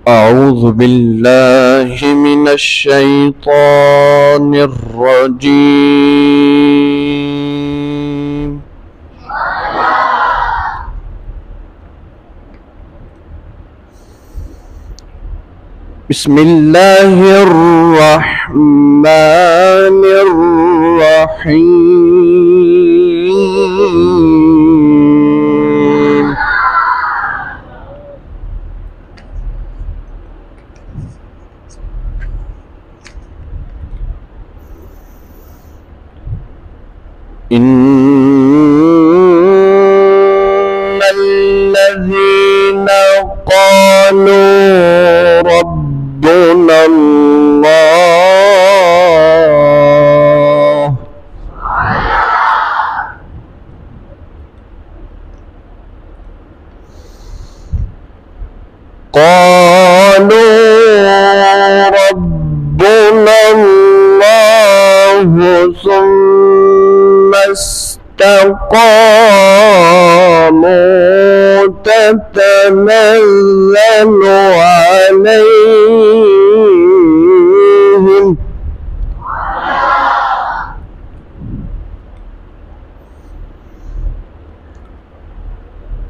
أعوذ بالله من الشيطان الرجيم. بسم الله الرحمن الرحيم. إن الذين قالوا ربنا الله ثم استقاموا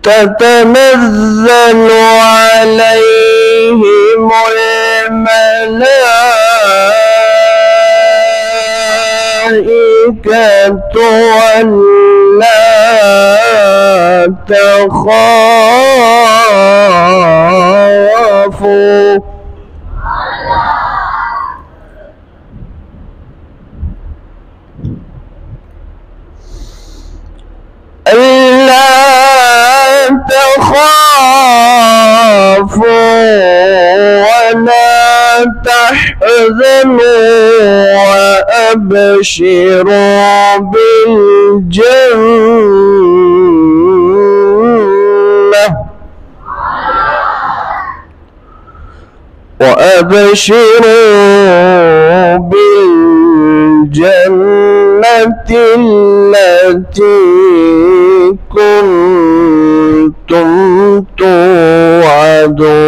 تتنزل عليهم الملائكة ولا تخافوا ولا تحزنوا وأبشروا بالجنة التي كنتم توعدون.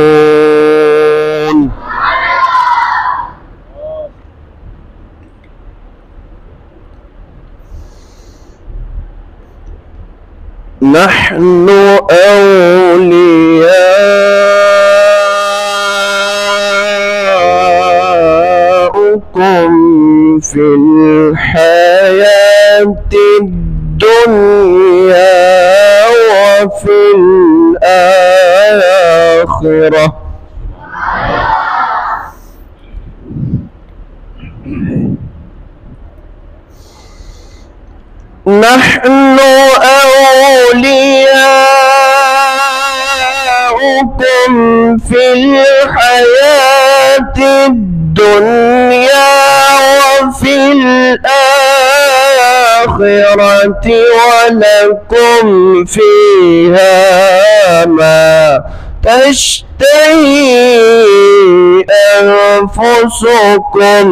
نحن أولياؤكم في الحياة الدنيا وفي الآخرة نحن أولياؤكم في الحياة الدنيا وفي الآخرة ولكم فيها ما تشتهي أنفسكم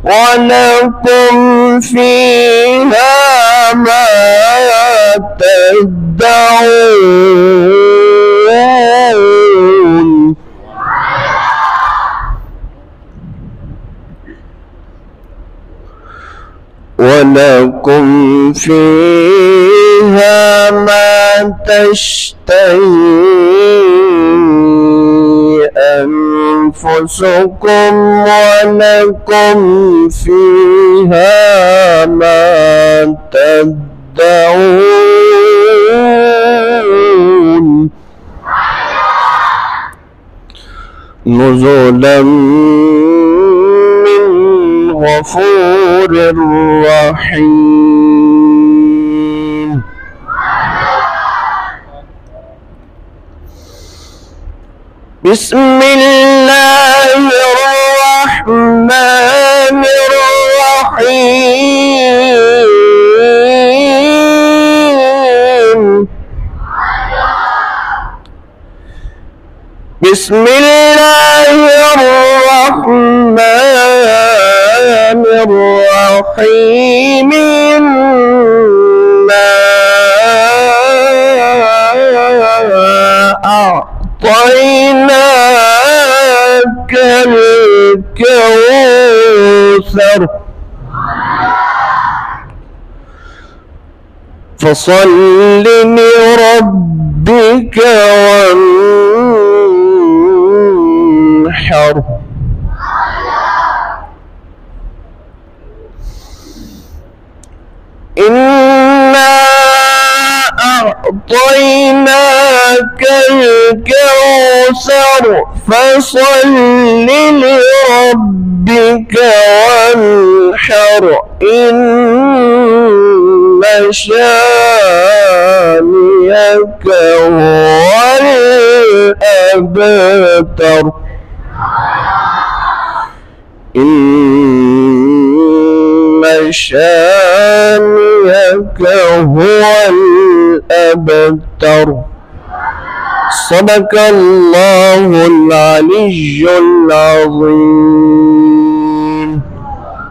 ولكم فيها ما تدعون. ولكم فيها ما تشتهي أنفسكم ولكم فيها ما تدعون. نزلا من غفور رحيم. بسم الله الرحمن الرحيم. بسم الله الرحمن الرحيم. إنا أعطيناك الكوثر فصل لربك وانحر إنا أعطيناك الكوثر فصل لربك وانحر إن شانئك هو الأبتر إن شانئك هو الأبتر صدق الله العلي العظيم.